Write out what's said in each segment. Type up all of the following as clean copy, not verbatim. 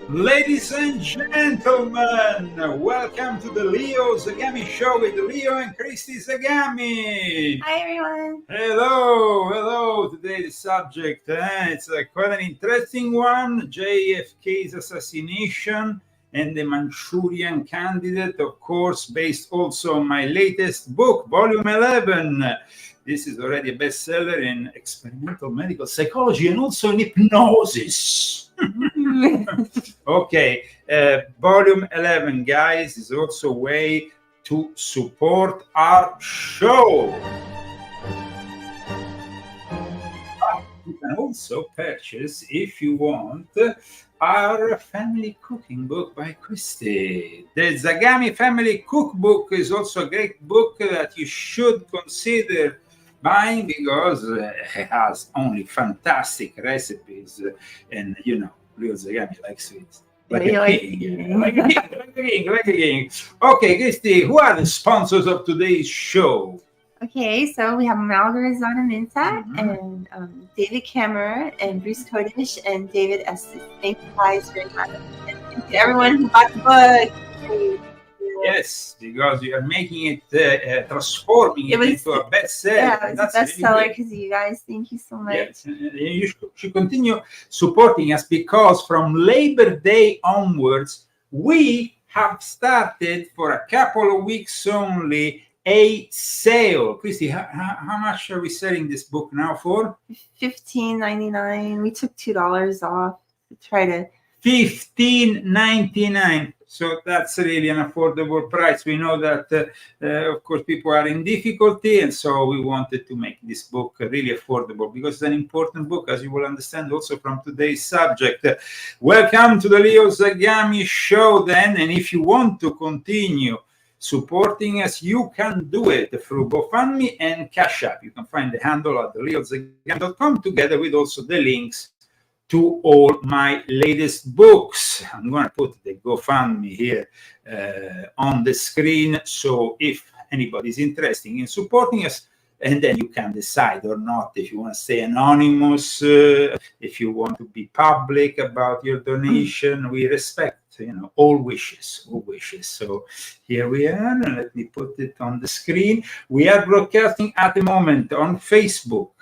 Ladies and gentlemen, welcome to the Leo Zagami Show with Leo and Christy Zagami. Hi, everyone. Hello. Today the subject, it's quite an interesting one, JFK's assassination and the Manchurian candidate, of course, based also on my latest book, Volume 11. This is already a bestseller in experimental medical psychology and also in hypnosis. Okay, Volume 11, guys, is also a way to support our show. You can also purchase, if you want, our family cooking book by Christy. The Zagami Family Cookbook is also a great book that you should consider buying because it has only fantastic recipes, and you know, Leo Zagami likes sweets. Like a king. Okay, Christy, who are the sponsors of today's show? Okay, so we have Malgorzana Minta and David Kammerer and Bruce Kodish and David Estes. Thank you guys very much. And thank you to everyone who bought the book. Yes, because you are making it, transforming it into a bestseller. Yeah, it's a bestseller because of you guys. Thank you so much. Yes, you should continue supporting us because from Labor Day onwards, we have started for a couple of weeks only a sale. Christy, how much are we selling this book now for? $15.99. We took $2 off to try to. $15.99. So that's really an affordable price. We know that, of course, people are in difficulty, and so we wanted to make this book really affordable because it's an important book, as you will understand also from today's subject. Welcome to the Leo Zagami Show, then, and if you want to continue supporting us, you can do it through GoFundMe and Cash App. You can find the handle at leozagami.com together with also the links to all my latest books. I'm going to put the GoFundMe here on the screen. So if anybody's interested in supporting us, and then you can decide or not if you want to stay anonymous, if you want to be public about your donation. We respect, all wishes. So here we are, and let me put it on the screen. We are broadcasting at the moment on Facebook,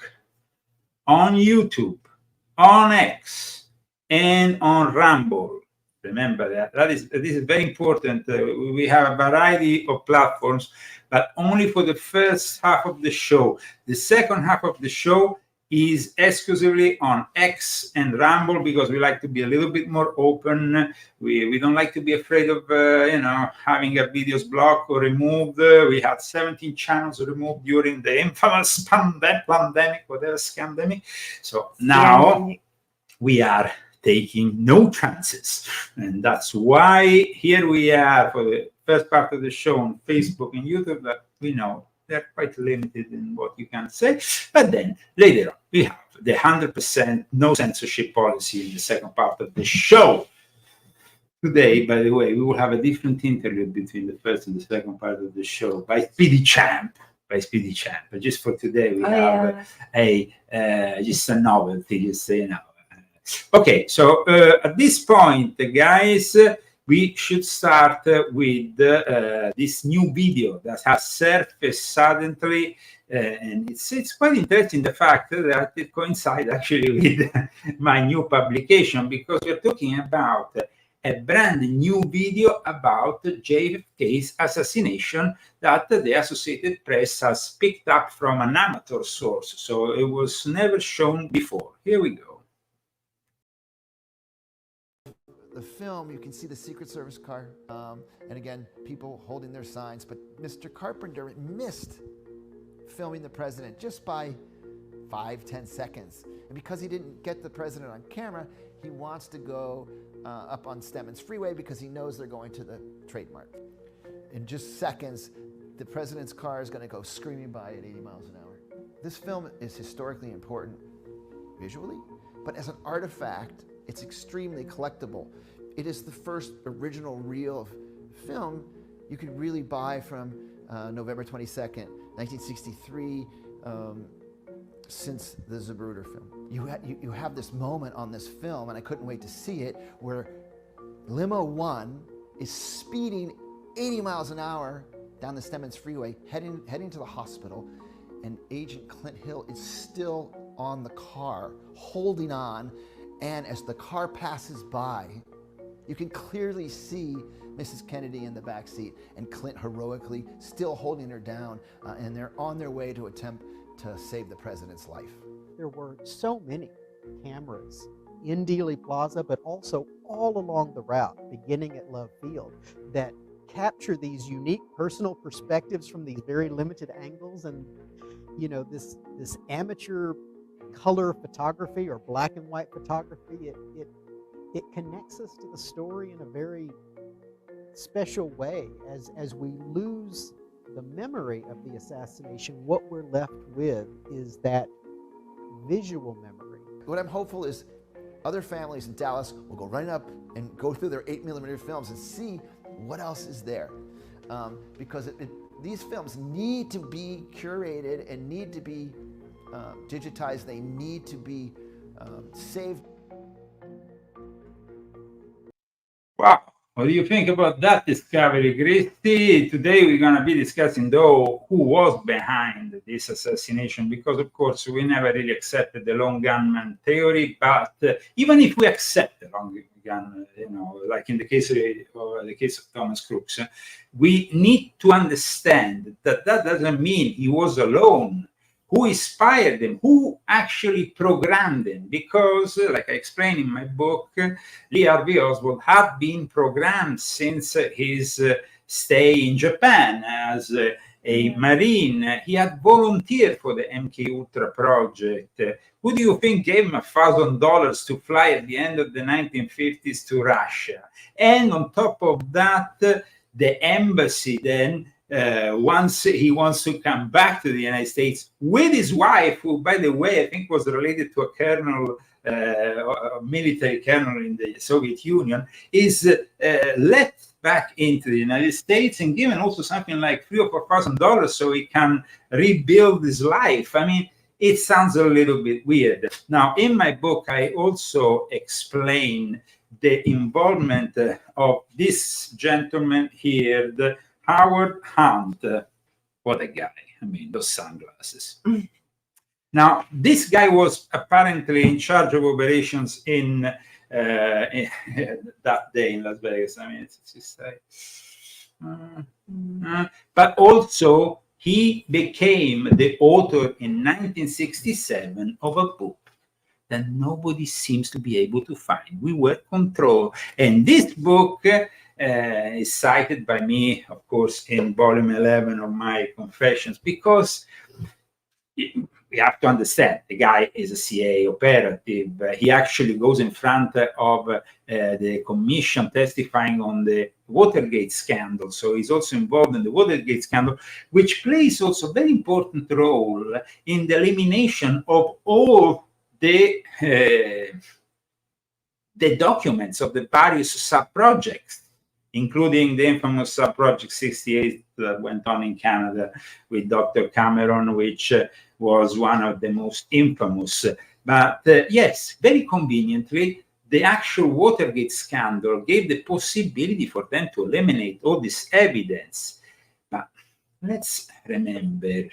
on YouTube, on X, and on Rumble. Remember this is very important. We have a variety of platforms, but only for the first half of the show. The second half of the show is exclusively on X and Rumble because we like to be a little bit more open. We don't like to be afraid of having our videos blocked or removed. We had 17 channels removed during the infamous pandemic, whatever scandemic. So now we are taking no chances, and that's why here we are for the first part of the show on Facebook and YouTube. But we know they're quite limited in what you can say. But then later on, we have the 100% no censorship policy in the second part of the show. Today, by the way, we will have a different interlude between the first and the second part of the show by Speedy Champ. But just for today, we have just a novelty, just so you know. Okay, so at this point, guys, we should start with this new video that has surfaced suddenly, and it's quite interesting the fact that it coincides actually with my new publication, because we're talking about a brand new video about JFK's assassination that the Associated Press has picked up from an amateur source, so it was never shown before. Here we go. The film, you can see the Secret Service car, and again, people holding their signs, but Mr. Carpenter missed filming the president just by 5-10 seconds. And because he didn't get the president on camera, he wants to go up on Stedman's Freeway because he knows they're going to the Trade Mart. In just seconds, the president's car is going to go screaming by at 80 miles an hour. This film is historically important visually, but as an artifact, it's extremely collectible. It is the first original reel film you could really buy from November 22nd, 1963, since the Zapruder film. You have this moment on this film, and I couldn't wait to see it, where Limo 1 is speeding 80 miles an hour down the Stemmons Freeway, heading to the hospital, and Agent Clint Hill is still on the car, holding on, and as the car passes by, you can clearly see Mrs. Kennedy in the back seat, and Clint heroically still holding her down, and they're on their way to attempt to save the president's life. There were so many cameras in Dealey Plaza, but also all along the route, beginning at Love Field, that capture these unique personal perspectives from these very limited angles. And you know, this amateur color photography or black and white photography, it connects us to the story in a very special way. As we lose the memory of the assassination, what we're left with is that visual memory. What I'm hopeful is other families in Dallas will go right up and go through their 8mm films and see what else is there. Because these films need to be curated and need to be digitized. They need to be saved. Wow. What do you think about that discovery, Christy? Today we're going to be discussing, though, who was behind this assassination, because, of course, we never really accepted the lone gunman theory. But even if we accept the lone gun, you know, like in the case of Thomas Crooks, we need to understand that that doesn't mean he was alone. Who inspired him? Who actually programmed him? Because, like I explained in my book, Lee Harvey Oswald had been programmed since his stay in Japan as a Marine. He had volunteered for the MK Ultra project. Who do you think gave him $1,000 to fly at the end of the 1950s to Russia? And on top of that, the embassy then, once he wants to come back to the United States with his wife, who, by the way, I think was related to a colonel, a military colonel in the Soviet Union, is let back into the United States and given also something like $3,000 or $4,000 so he can rebuild his life. I mean, it sounds a little bit weird. Now, in my book, I also explain the involvement of this gentleman here, the Howard Hunt. What a guy. I mean, those sunglasses. Now, this guy was apparently in charge of operations in that day in Las Vegas. I mean, it's just but also he became the author in 1967 of a book that nobody seems to be able to find. We Were Control. And this book is cited by me, of course, in volume 11 of my Confessions, because we have to understand the guy is a CIA operative. He actually goes in front of the commission testifying on the Watergate scandal. So he's also involved in the Watergate scandal, which plays also a very important role in the elimination of all the documents of the various sub-projects, including the infamous sub-project 68 that went on in Canada with Dr. Cameron, which was one of the most infamous. But yes, very conveniently, the actual Watergate scandal gave the possibility for them to eliminate all this evidence. But let's remember,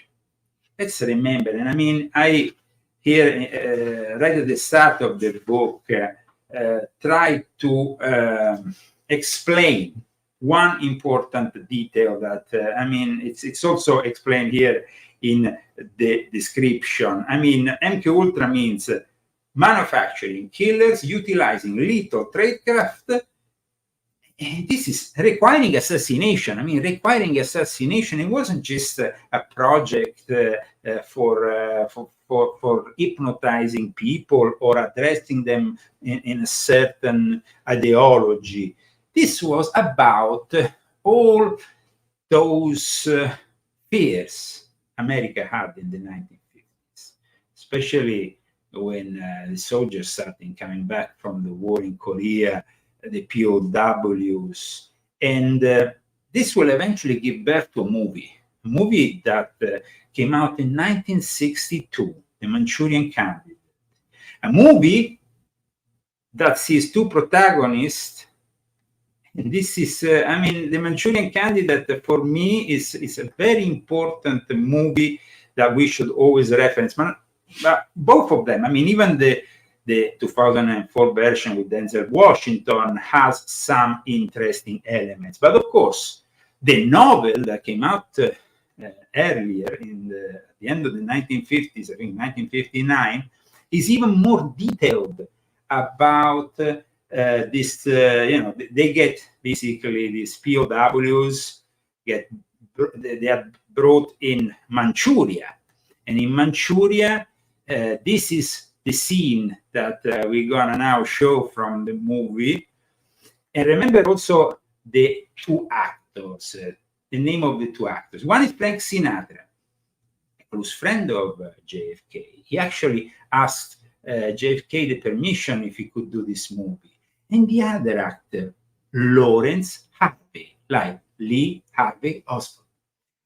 and I mean, I here, right at the start of the book, try to explain one important detail that, I mean, it's also explained here in the description. I mean, MK Ultra means manufacturing killers utilizing lethal tradecraft. This is requiring assassination. I mean, requiring assassination. It wasn't just a project for hypnotizing people or addressing them in a certain ideology. This was about all those fears America had in the 1950s, especially when the soldiers started coming back from the war in Korea, the POWs. And this will eventually give birth to a movie that came out in 1962, The Manchurian Candidate. A movie that sees two protagonists And this is, I mean, The Manchurian Candidate for me is a very important movie that we should always reference. But both of them, I mean, even the 2004 version with Denzel Washington has some interesting elements. But of course, the novel that came out earlier in the end of the 1950s, I think 1959, is even more detailed about this. They get basically these POWs they are brought in Manchuria, and in Manchuria, this is the scene that we're gonna now show from the movie. And remember also the two actors, the name of the two actors. One is Frank Sinatra, a close friend of JFK. He actually asked JFK the permission if he could do this movie. And the other actor, Lawrence Harvey, like Lee Harvey Oswald.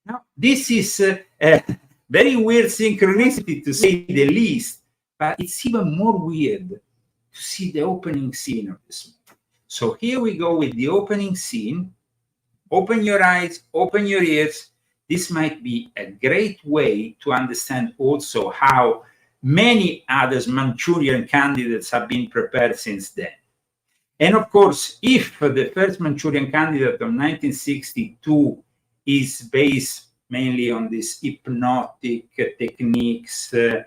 Now, this is a very weird synchronicity, to say the least, but it's even more weird to see the opening scene of this movie. So here we go with the opening scene. Open your eyes, open your ears. This might be a great way to understand also how many other Manchurian candidates have been prepared since then. And of course, if the first Manchurian Candidate of 1962 is based mainly on these hypnotic techniques, we're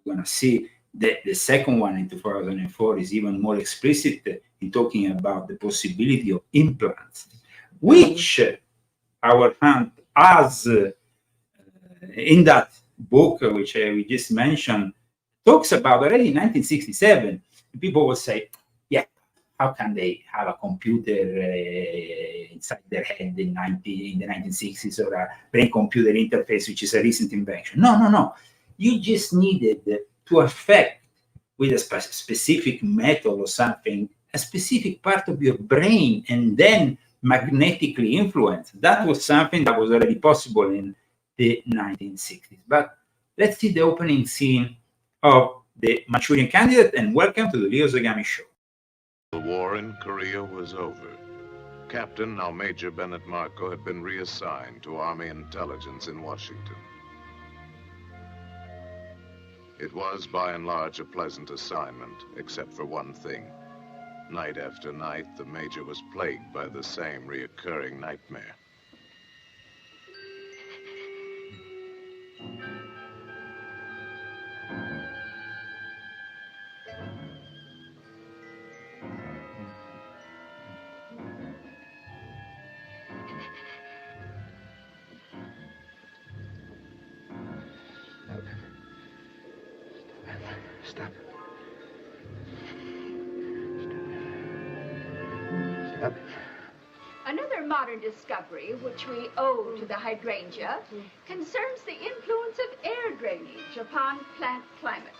going to see the second one in 2004 is even more explicit in talking about the possibility of implants, which our aunt has in that book, which we just mentioned, talks about already in 1967. People will say, yeah, how can they have a computer inside their head in the 1960s, or a brain-computer interface, which is a recent invention? No. You just needed to affect with a specific method or something, a specific part of your brain, and then magnetically influence. That was something that was already possible in the 1960s. But let's see the opening scene of The Manchurian Candidate, and welcome to the Leo Zagami Show. The war in Korea was over. Captain, now Major Bennett Marco, had been reassigned to Army intelligence in Washington. It was, by and large, a pleasant assignment, except for one thing. Night after night, the Major was plagued by the same reoccurring nightmare. Stop. Another modern discovery, which we owe to the hydrangea, concerns the influence of air drainage upon plant climate.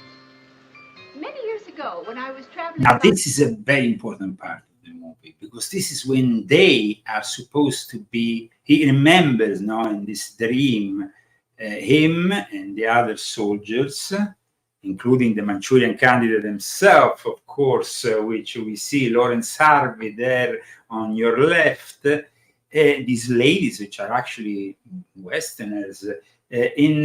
Many years ago, when I was traveling... Now, this is a very important part of the movie, because this is when they are supposed to be... He remembers now in this dream, him and the other soldiers, including the Manchurian Candidate himself, of course, which we see Lawrence Harvey there on your left. These ladies, which are actually Westerners, in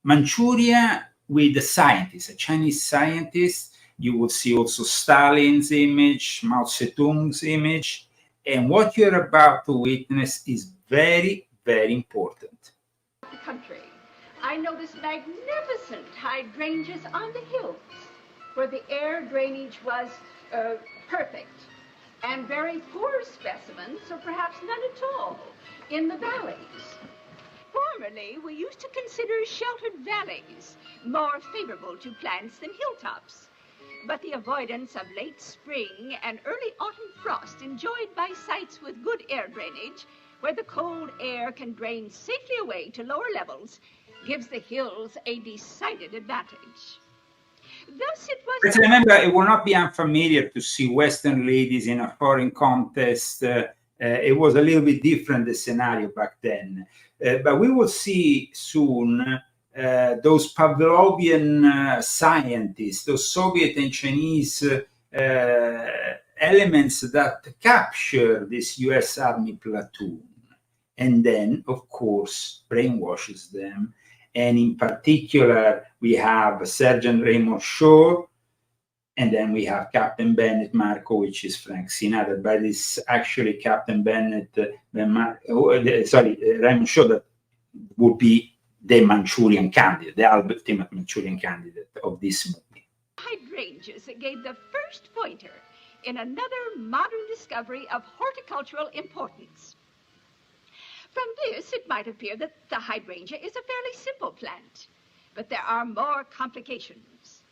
Manchuria with the scientists, a Chinese scientist. You will see also Stalin's image, Mao Zedong's image. And what you're about to witness is very, very important. The country, I noticed magnificent hydrangeas on the hills, where the air drainage was perfect, and very poor specimens, or perhaps none at all, in the valleys. Formerly, we used to consider sheltered valleys more favorable to plants than hilltops. But the avoidance of late spring and early autumn frost enjoyed by sites with good air drainage, where the cold air can drain safely away to lower levels, gives the hills a decided advantage. Thus it was... Let's remember, it will not be unfamiliar to see Western ladies in a foreign contest. It was a little bit different, the scenario back then. But we will see soon those Pavlovian scientists, those Soviet and Chinese elements that capture this US Army platoon, and then, of course, brainwashes them. And in particular, we have Sergeant Raymond Shaw, and then we have Captain Bennett Marco, which is Frank Sinatra, but it's actually Captain Bennett, Raymond Shaw, that would be the Manchurian candidate, the ultimate Manchurian candidate of this movie. Hydrangeas gave the first pointer in another modern discovery of horticultural importance. From this, it might appear that the hydrangea is a fairly simple plant, but there are more complications.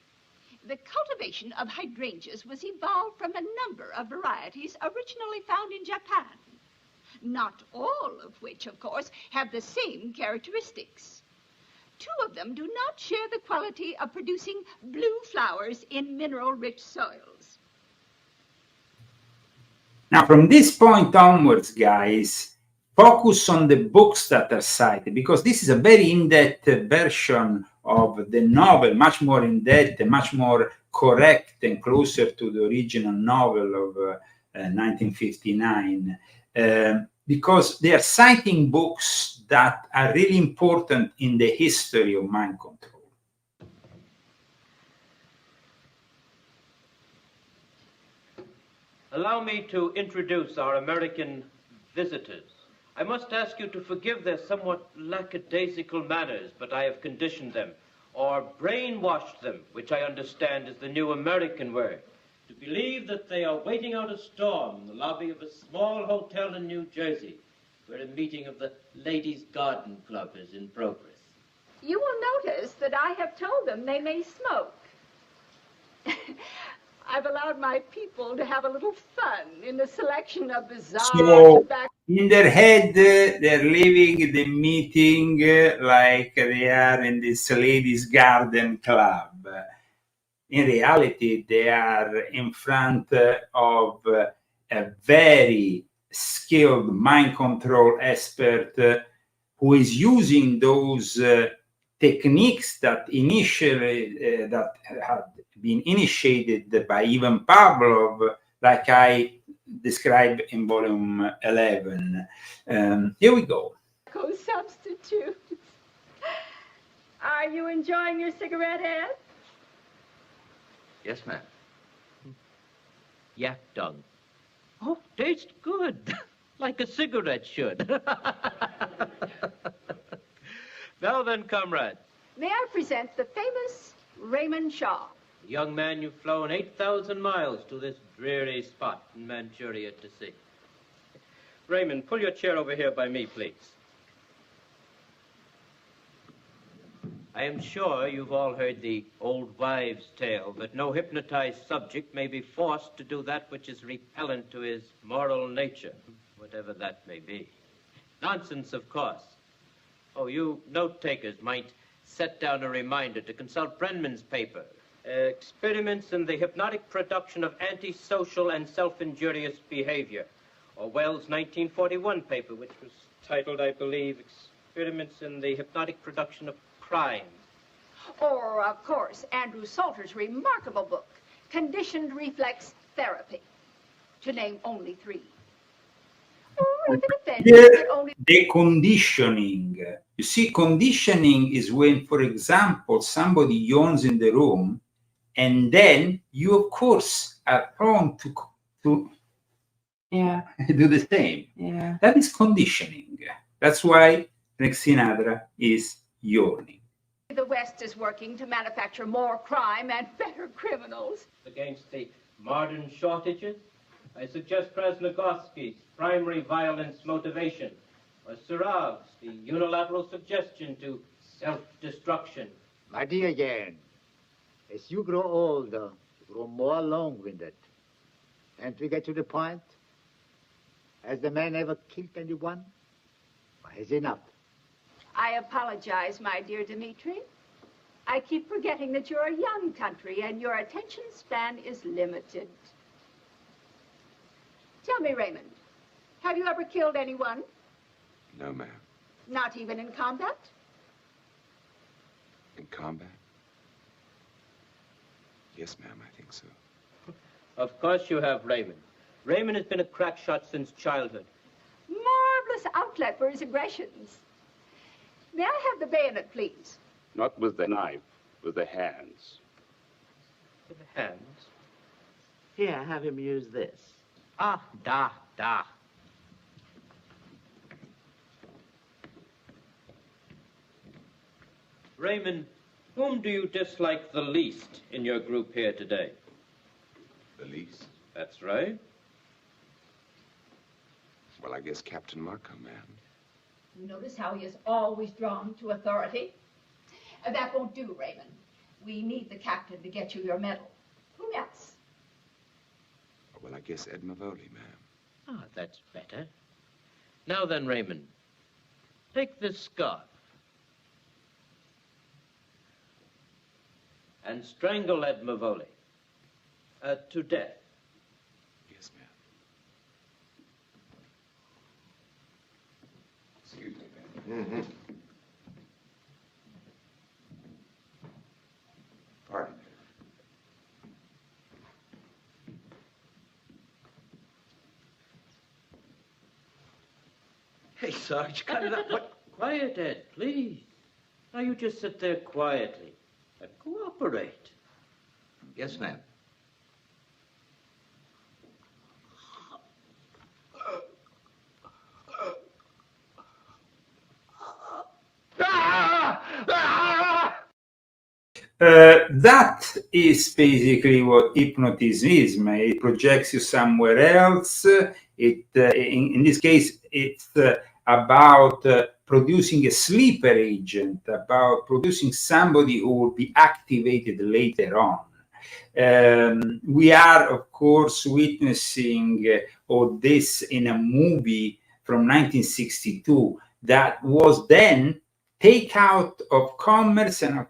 The cultivation of hydrangeas was evolved from a number of varieties originally found in Japan, not all of which, of course, have the same characteristics. Two of them do not share the quality of producing blue flowers in mineral-rich soils. Now, from this point onwards, guys, focus on the books that are cited, because this is a very in-depth version of the novel, much more in-depth, much more correct and closer to the original novel of 1959, because they are citing books that are really important in the history of mind control. Allow me to introduce our American visitors. I must ask you to forgive their somewhat lackadaisical manners, but I have conditioned them, or brainwashed them, which I understand is the new American word, to believe that they are waiting out a storm in the lobby of a small hotel in New Jersey, where a meeting of the Ladies' Garden Club is in progress. You will notice that I have told them they may smoke. I've allowed my people to have a little fun in the selection of bizarre tobacco. In their head, they're leaving the meeting like they are in this ladies' garden club. In reality, they are in front of a very skilled mind control expert who is using those techniques that initially that had been initiated by Ivan Pavlov, like I described in volume 11. Here we go. Substitutes. Are you enjoying your cigarette, Ed? Yes, ma'am. Yak dung. Oh, tastes good. Like a cigarette should. Now then, comrades. May I present the famous Raymond Shaw? Young man, you've flown 8,000 miles to this dreary spot in Manchuria to see. Raymond, pull your chair over here by me, please. I am sure you've all heard the old wives' tale that no hypnotized subject may be forced to do that which is repellent to his moral nature, whatever that may be. Nonsense, of course. Oh, you note-takers might set down a reminder to consult Brenman's paper, Experiments in the Hypnotic Production of Antisocial and Self-Injurious Behavior, or Wells' 1941 paper, which was titled, I believe, Experiments in the Hypnotic Production of Crime. Or, of course, Andrew Salter's remarkable book, Conditioned Reflex Therapy, to name only three. Or if it offends, it only... The conditioning. You see, conditioning is when, for example, somebody yawns in the room, and then you, of course, are prone to do the same. Yeah. That is conditioning. That's why Frank Sinatra is yawning. The West is working to manufacture more crime and better criminals. Against the modern shortages, I suggest Krasnogorsky's Primary Violence Motivation, or Surav's The Unilateral Suggestion to Self-Destruction. My dear Jan, as you grow older, you grow more long-winded. Can't we get to the point? Has the man ever killed anyone? Or has enough? I apologize, my dear Dmitri. I keep forgetting that you're a young country and your attention span is limited. Tell me, Raymond, have you ever killed anyone? No, ma'am. Not even in combat? In combat? Yes, ma'am, I think so. Of course you have, Raymond. Raymond has been a crack shot since childhood. Marvelous outlet for his aggressions. May I have the bayonet, please? Not with the knife, with the hands. With the hands. Here, have him use this. Ah, da, da. Raymond, whom do you dislike the least in your group here today? The least? That's right. Well, I guess Captain Markham, ma'am. Notice how he is always drawn to authority. That won't do, Raymond. We need the captain to get you your medal. Who else? Well, I guess Ed Mavoli, ma'am. Ah, that's better. Now then, Raymond, take this scarf and strangle Ed Mavoli to death. Yes, ma'am. Excuse me, ma'am. Pardon. Hey, Sarge, cut it up. What? Quiet, Ed, please. Now you just sit there quietly and cooperate. Yes, ma'am. That is basically what hypnotism is. It projects you somewhere else. In this case, it's about producing a sleeper agent, about producing somebody who will be activated later on. We are, of course, witnessing all this in a movie from 1962 that was then take out of commerce and of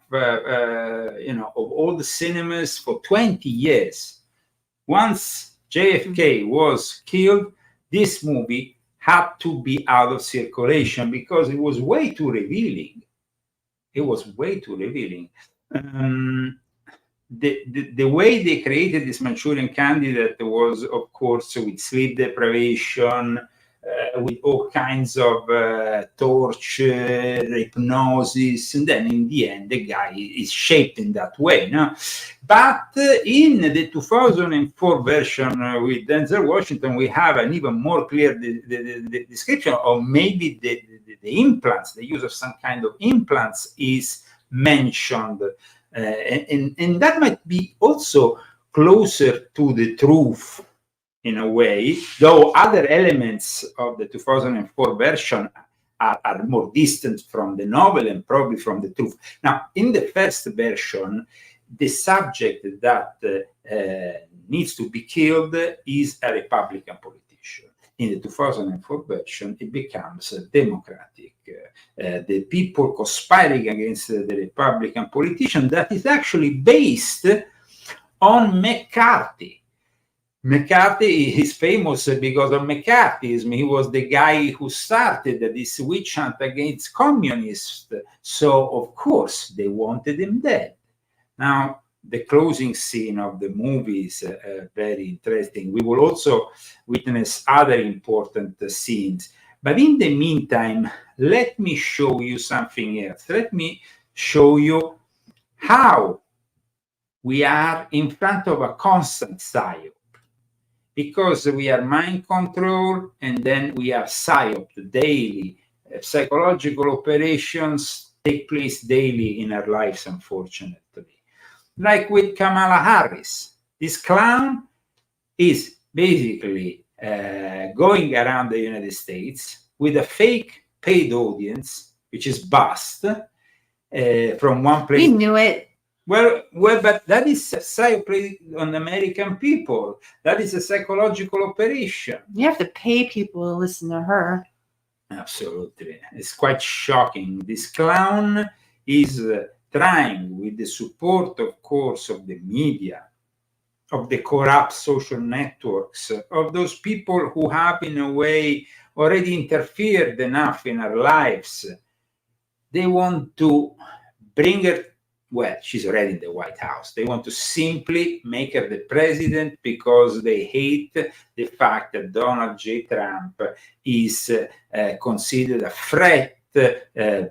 all the cinemas for 20 years. Once JFK was killed, this movie had to be out of circulation because it was way too revealing. It was way too revealing. The way they created this Manchurian candidate was, of course, with sleep deprivation, with all kinds of torture, hypnosis, and then in the end, the guy is shaped in that way. No? But in the 2004 version with Denzel Washington, we have an even more clear the description of maybe the implants, the use of some kind of implants is mentioned. And that might be also closer to the truth in a way, though other elements of the 2004 version are more distant from the novel and probably from the truth. Now, in the first version, the subject that needs to be killed is a Republican politician. In the 2004 version, it becomes democratic. The people conspiring against the Republican politician that is actually based on McCarthy. McCarthy is famous because of McCarthyism. He was the guy who started this witch hunt against communists. So, of course, they wanted him dead. Now, the closing scene of the movie is very interesting. We will also witness other important scenes. But in the meantime, let me show you something else. Let me show you how we are in front of a constant psyop. Because we are mind control and then we are psyop daily. Psychological operations take place daily in our lives, unfortunately. Like with Kamala Harris, this clown is basically going around the United States with a fake paid audience, which is bust from one place. We knew it. Well, but that is a psyop on American people. That is a psychological operation. You have to pay people to listen to her. Absolutely. It's quite shocking. This clown is trying, with the support, of course, of the media, of the corrupt social networks, of those people who have, in a way, already interfered enough in our lives. They want to bring her well, she's already in the White House. They want to simply make her the president because they hate the fact that Donald J. Trump is considered a threat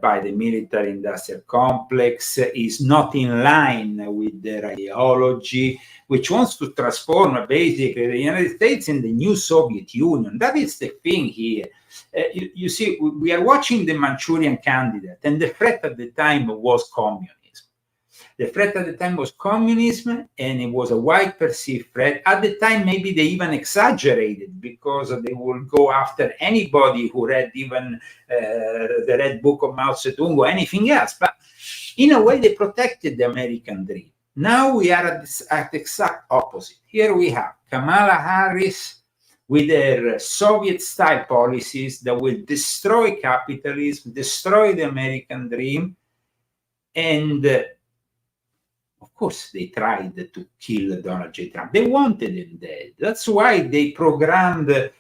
by the military-industrial complex, is not in line with their ideology, which wants to transform basically the United States in the new Soviet Union. That is the thing here. You see, we are watching the Manchurian Candidate, and the threat at the time was communism. The threat at the time was communism, and it was a wide perceived threat. At the time, maybe they even exaggerated because they would go after anybody who read even the Red Book of Mao Zedong or anything else. But in a way, they protected the American dream. Now we are at the exact opposite. Here we have Kamala Harris with their Soviet-style policies that will destroy capitalism, destroy the American dream, and of course, they tried to kill Donald J. Trump. They wanted him dead. That's why they programmed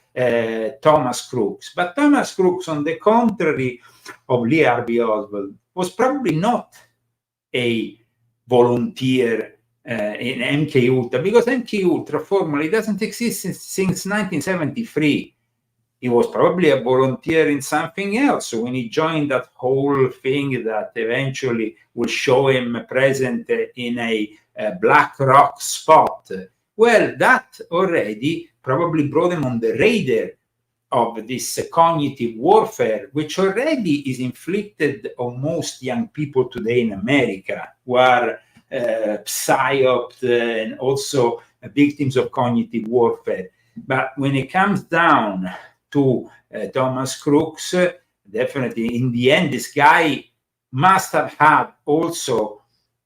Thomas Crooks. But Thomas Crooks, on the contrary of Lee Harvey Oswald, was probably not a volunteer in MK Ultra, because MK Ultra formally doesn't exist since 1973. He was probably a volunteer in something else when he joined that whole thing that eventually will show him present in a black rock spot. Well, that already probably brought him on the radar of this cognitive warfare, which already is inflicted on most young people today in America, who are psyoped and also victims of cognitive warfare. But when it comes down to Thomas Crooks, definitely in the end, this guy must have had also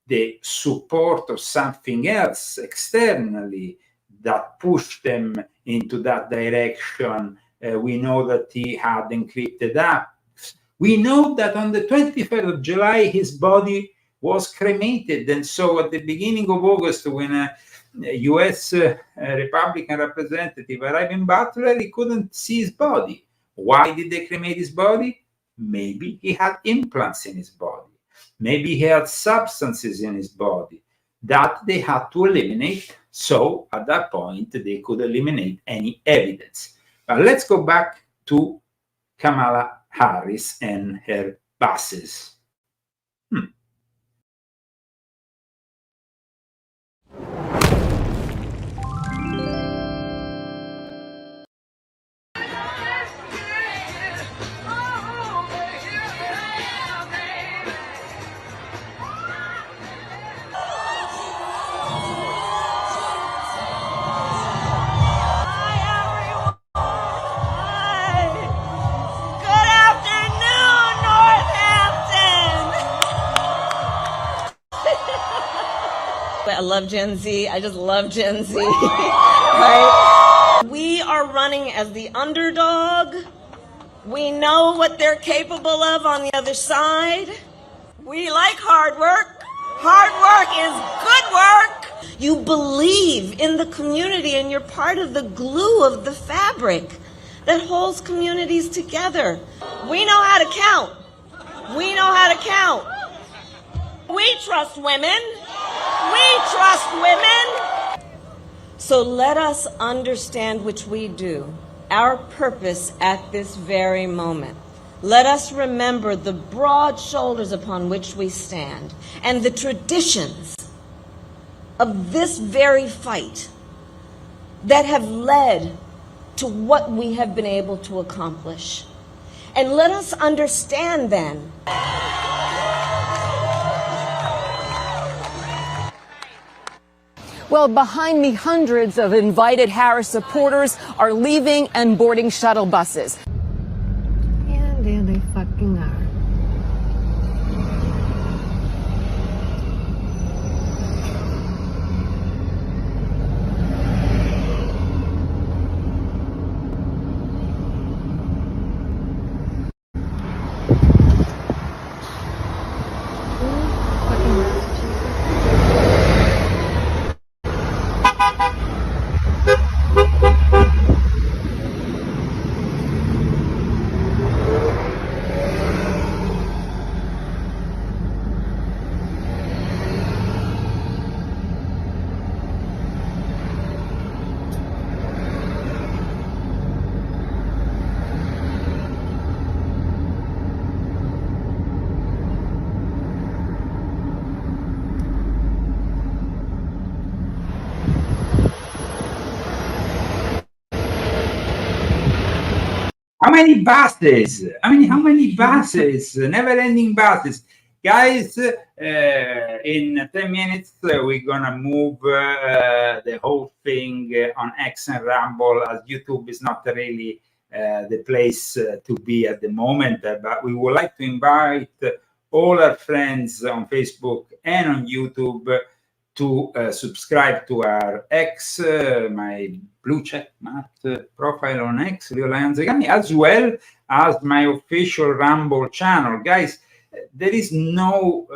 the support of something else externally that pushed them into that direction. We know that he had encrypted apps. We know that on the 23rd of July, his body was cremated. And so at the beginning of August, when a U.S. Republican representative arrived in Butler, he couldn't see his body. Why did they cremate his body? Maybe he had implants in his body. Maybe he had substances in his body that they had to eliminate. So at that point, they could eliminate any evidence. But let's go back to Kamala Harris and her buses. I love Gen Z. I just love Gen Z. Right? We are running as the underdog. We know what they're capable of on the other side. We like hard work. Hard work is good work. You believe in the community and you're part of the glue of the fabric that holds communities together. We know how to count. We know how to count. We trust women. We trust women. So let us understand, which we do, our purpose at this very moment. Let us remember the broad shoulders upon which we stand and the traditions of this very fight that have led to what we have been able to accomplish. And let us understand then well, behind me, hundreds of invited Harris supporters are leaving and boarding shuttle buses. And there they fucking are. How many buses? I mean, how many buses? Never-ending buses. Guys, in 10 minutes, we're gonna move the whole thing on X and Rumble, as YouTube is not really the place to be at the moment, but we would like to invite all our friends on Facebook and on YouTube to subscribe to our X, my blue check marked profile on X, Lion Zagami, as well as my official Rumble channel. Guys, there is no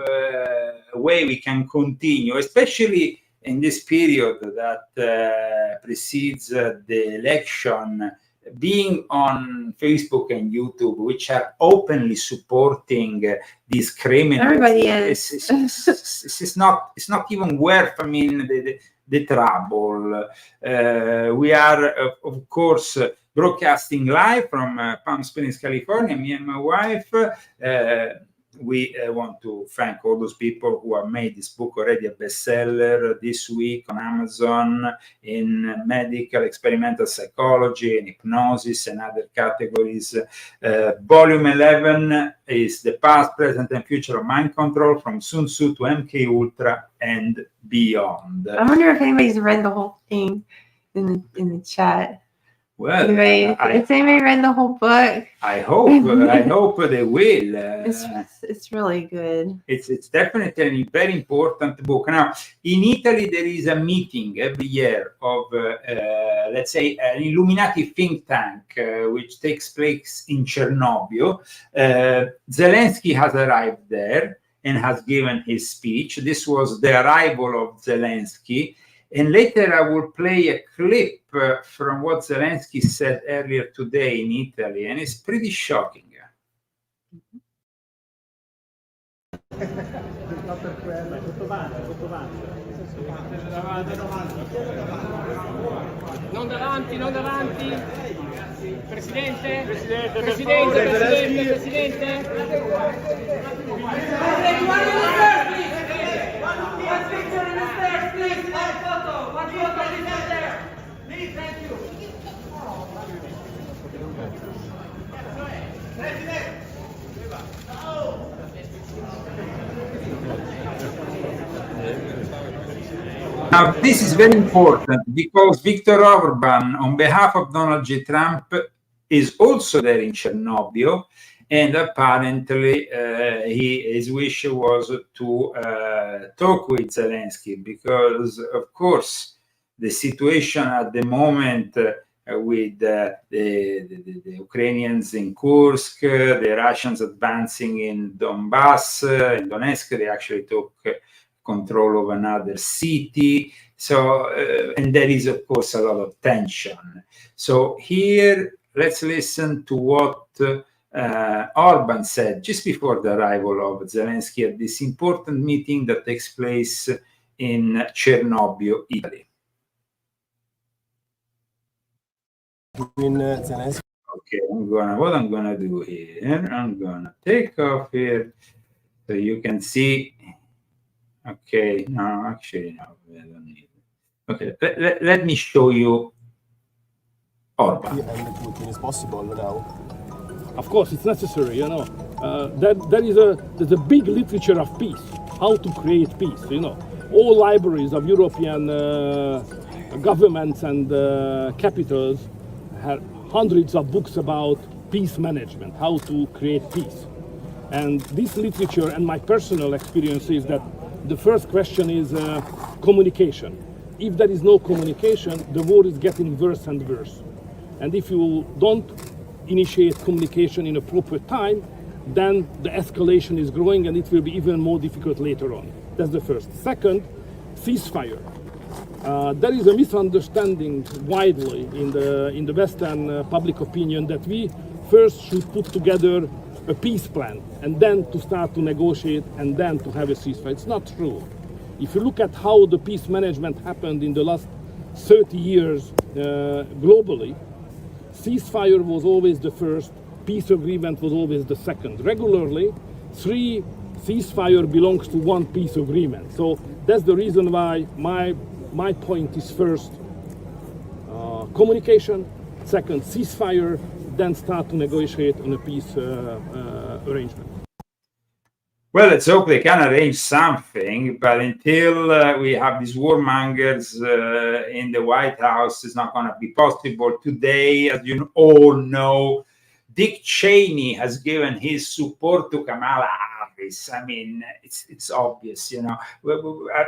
way we can continue, especially in this period that precedes the election, being on Facebook and YouTube, which are openly supporting these criminals. Everybody is. It's not even worth, I mean, the trouble. We are, of course, broadcasting live from Palm Springs, California, me and my wife. We want to thank all those people who have made this book already a bestseller this week on Amazon in medical, experimental psychology, and hypnosis, and other categories. Volume 11 is the past, present, and future of mind control, from Sun Tzu to MK Ultra and beyond. I wonder if anybody's read the whole thing in the chat. Well, has anybody read the whole book? I hope they will. It's really good. It's definitely a very important book. Now, in Italy, there is a meeting every year of, let's say, an Illuminati think tank, which takes place in Chernobyl. Zelensky has arrived there and has given his speech. This was the arrival of Zelensky. And later I will play a clip from what Zelensky said earlier today in Italy, and it's pretty shocking. Non davanti, non davanti. Presidente? Presidente, Presidente. Now, this is very important because Viktor Orban, on behalf of Donald J. Trump, is also there in Chernobyl, and apparently his wish was to talk with Zelensky because, of course, the situation at the moment with the Ukrainians in Kursk, the Russians advancing in Donbass, in Donetsk, they actually took control of another city. So, and there is, of course, a lot of tension. So here, let's listen to what Orban said just before the arrival of Zelensky at this important meeting that takes place in Chernobyl, Italy. Okay, what I'm gonna do here, I'm gonna take off here so you can see. Okay, no, actually, no, I don't need it. Okay, let me show you Orban. And Putin is possible now. Of course, it's necessary, you know. There's a big literature of peace, how to create peace, you know. All libraries of European governments and capitals have hundreds of books about peace management, how to create peace. And this literature and my personal experience is that the first question is communication. If there is no communication, the war is getting worse and worse. And if you don't initiate communication in a proper time, then the escalation is growing and it will be even more difficult later on. That's the first. Second, ceasefire. There is a misunderstanding widely in the Western public opinion that we first should put together a peace plan and then to start to negotiate and then to have a ceasefire. It's not true. If you look at how the peace management happened in the last 30 years globally, ceasefire was always the first, peace agreement was always the second. Regularly, 3 ceasefire belongs to 1 peace agreement. So that's the reason why my point is first communication, second ceasefire, then start to negotiate on a peace arrangement. Well, let's hope they can arrange something, but until we have these warmongers in the White House, it's not going to be possible. Today, as you all know, Dick Cheney has given his support to Kamala Harris. I mean, it's obvious, you know.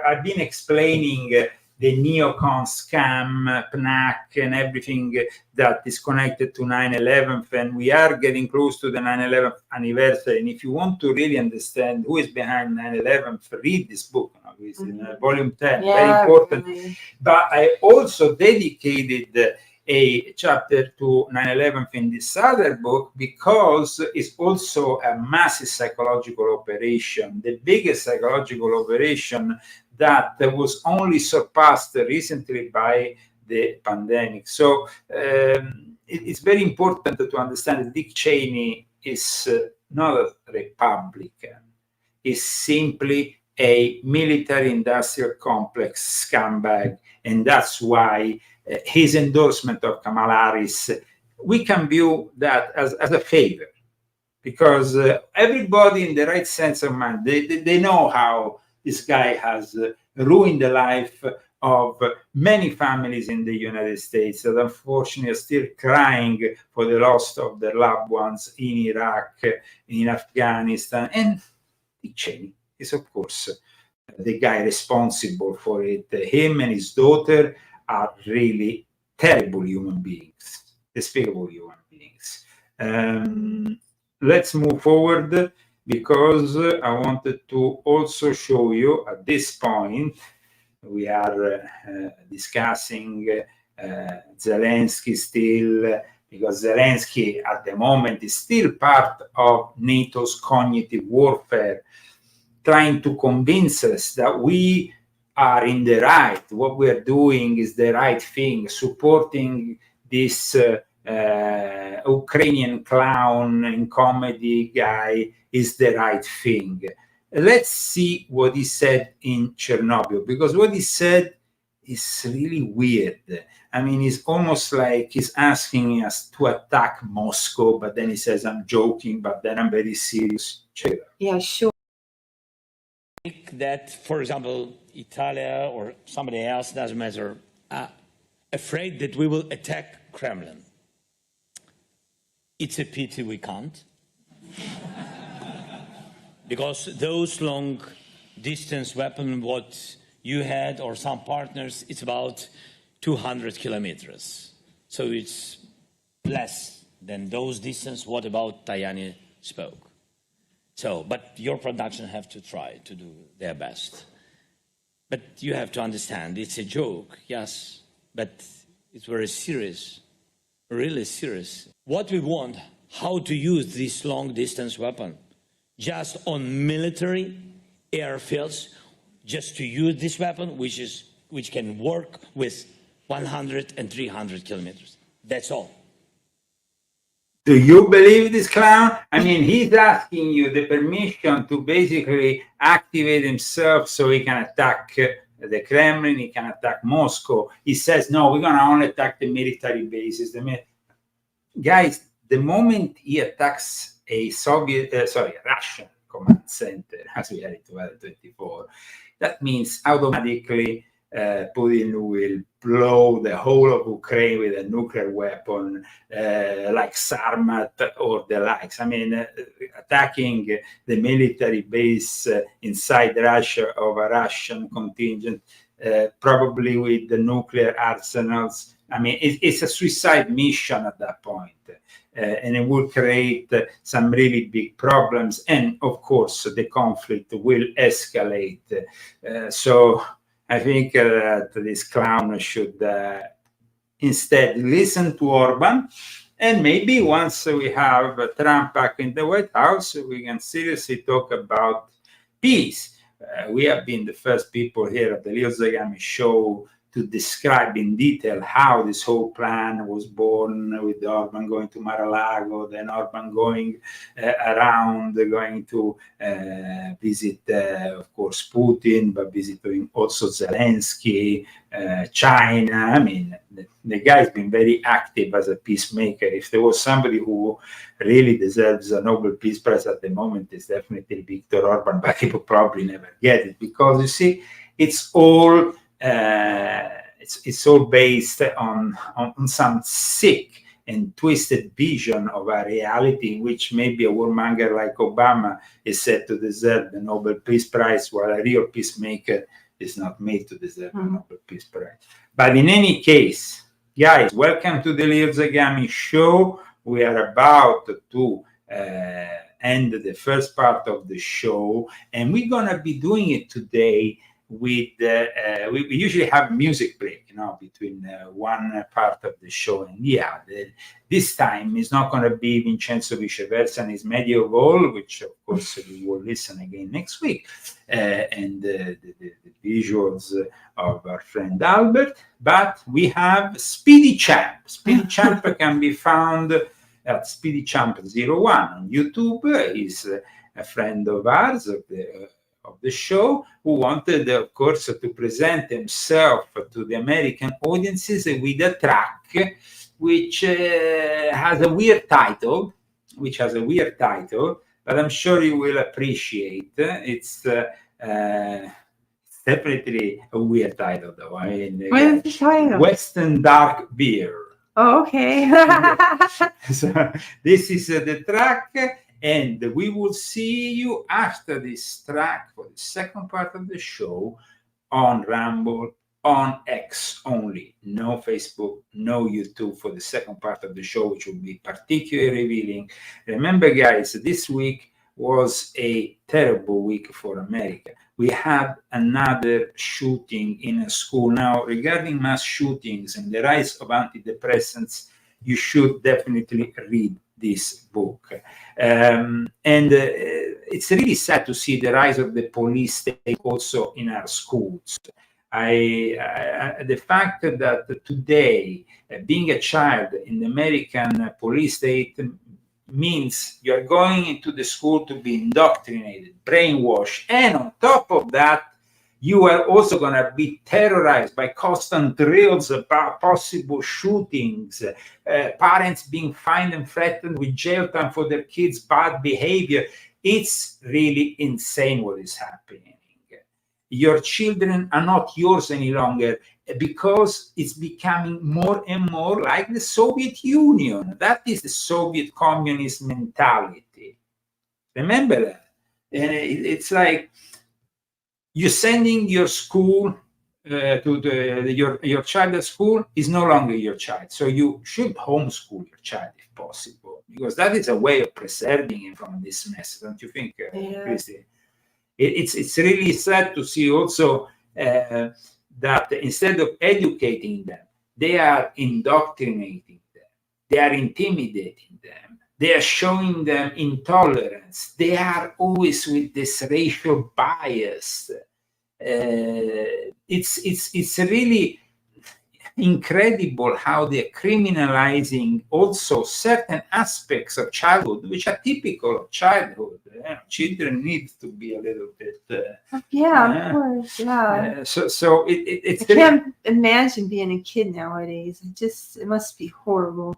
I've been explaining the neocon scam, PNAC, and everything that is connected to 9/11, and we are getting close to the 9/11 anniversary. And if you want to really understand who is behind 9/11, read this book. You know, it's in volume 10, very important. Really. But I also dedicated a chapter to 9/11 in this other book because it's also a massive psychological operation, the biggest psychological operation that was only surpassed recently by the pandemic. So it's very important to understand that Dick Cheney is not a Republican. He's simply a military-industrial complex scumbag, and that's why his endorsement of Kamala Harris, we can view that as a favor, because everybody in the right sense of mind, they know how this guy has ruined the life of many families in the United States that unfortunately are still crying for the loss of their loved ones in Iraq, in Afghanistan. And Dick Cheney is, of course, the guy responsible for it. Him and his daughter are really terrible human beings, despicable human beings. Let's move forward, because I wanted to also show you at this point, we are discussing Zelensky still, because Zelensky at the moment is still part of NATO's cognitive warfare, trying to convince us that we are in the right, what we are doing is the right thing, supporting this Ukrainian clown and comedy guy is the right thing. Let's see what he said in Chernobyl, because what he said is really weird. I mean, it's almost like he's asking us to attack Moscow, but then he says, I'm joking, but then I'm very serious. Yeah, sure. That, for example, Italia or somebody else, doesn't matter, afraid that we will attack Kremlin. It's a pity we can't. Because those long distance weapons, what you had or some partners, it's about 200 kilometers. So it's less than those distance. What about Tajani spoke? So, but your production have to try to do their best. But you have to understand, it's a joke, yes, but it's very serious, really serious. What we want, how to use this long-distance weapon, just on military airfields, just to use this weapon, which can work with 100 and 300 kilometers. That's all. Do you believe this clown? I mean, he's asking you the permission to basically activate himself so he can attack the Kremlin, he can attack Moscow. He says, no, we're going to only attack the military bases. Guys, the moment he attacks a Russian command center, as we had in 2024, that means automatically Putin will blow the whole of Ukraine with a nuclear weapon like Sarmat or the likes. I mean, attacking the military base inside Russia of a Russian contingent, probably with the nuclear arsenals. I mean, it's a suicide mission at that point. And it will create some really big problems. And of course, the conflict will escalate. So I think that this clown should instead listen to Orban. And maybe once we have Trump back in the White House, we can seriously talk about peace. We have been the first people here at the Leo Zagami show to describe in detail how this whole plan was born, with Orban going to Mar-a-Lago, then Orban going around, going to visit, of course, Putin, but visiting also Zelensky, China. I mean, the guy's been very active as a peacemaker. If there was somebody who really deserves a Nobel Peace Prize at the moment, it's definitely Viktor Orban, but he will probably never get it, because you see, it's all it's all based on some sick and twisted vision of a reality in which maybe a warmonger like Obama is said to deserve the Nobel Peace Prize, while a real peacemaker is not made to deserve the Nobel Peace Prize. But in any case, guys, welcome to the Leo Zagami show. We are about to end the first part of the show, and we're gonna be doing it today with we usually have music break, between one part of the show and the other. This time it's not going to be Vincenzo Viceversa and his Medieval, which of course we will listen again next week, and the visuals of our friend Albert, but we have Speedy Champ. Speedy Champ can be found at Speedy Champ 01 on YouTube. He's a friend of ours, of the show, who wanted, of course, to present himself to the American audiences with a track which has a weird title, but I'm sure you will appreciate. It's definitely a weird title, though. I mean, what is the title? Western Dark Beer. Oh, okay. So this is the track. And we will see you after this track for the second part of the show on Rumble, on X only. No Facebook, no YouTube for the second part of the show, which will be particularly revealing. Remember, guys, this week was a terrible week for America. We had another shooting in a school. Now, regarding mass shootings and the rise of antidepressants, you should definitely read this book. And it's really sad to see the rise of the police state also in our schools. The fact that today being a child in the American police state means you're going into the school to be indoctrinated, brainwashed, and on top of that, you are also going to be terrorized by constant drills about possible shootings, parents being fined and threatened with jail time for their kids' bad behavior. It's really insane what is happening. Your children are not yours any longer, because it's becoming more and more like the Soviet Union. That is the Soviet communist mentality. Remember that? And it's like, you're sending your school your child at school is no longer your child. So you should homeschool your child if possible, because that is a way of preserving him from this mess. Don't you think, Christy? It's really sad to see also that instead of educating them, they are indoctrinating them. They are intimidating them. They are showing them intolerance. They are always with this racial bias. It's really incredible how they're criminalizing also certain aspects of childhood, which are typical of childhood. Children need to be a little bit. Of course, yeah. So it's. I can't imagine being a kid nowadays. It must be horrible.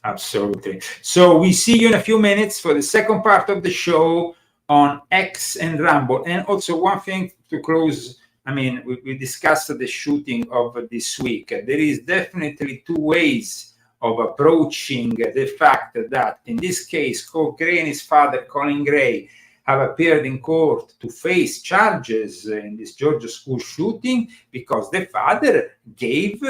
Absolutely. So we see you in a few minutes for the second part of the show on X and Rumble. And also one thing to close, I mean, we discussed the shooting of this week. There is definitely two ways of approaching the fact that in this case, Cole Gray and his father, Colin Gray, have appeared in court to face charges in this Georgia school shooting because the father gave,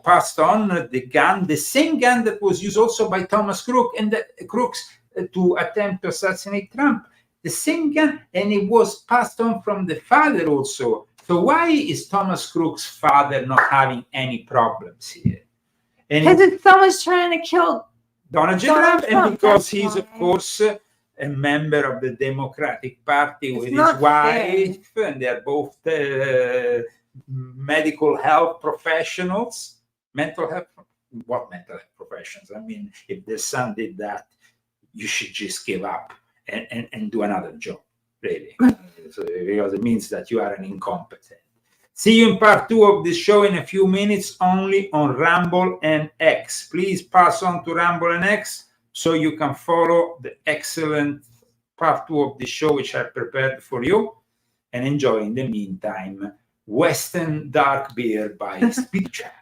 passed on the gun, the same gun that was used also by Thomas Crooks to attempt to assassinate Trump. The same gun, and it was passed on from the father also. So why is Thomas Crooks' father not having any problems here? Because someone's trying to kill Donald J. Trump, and because he's, of course, a member of the Democratic Party with his wife, and they're both medical health professionals, mental health, what mental health professions? I mean, if the son did that, you should just give up and do another job, really. So, because it means that you are an incompetent. See you in part 2 of this show in a few minutes, only on Rumble and X. Please pass on to Rumble and X so you can follow the excellent part 2 of the show, which I prepared for you, and enjoy in the meantime Western Dark Beer by Speed Champ.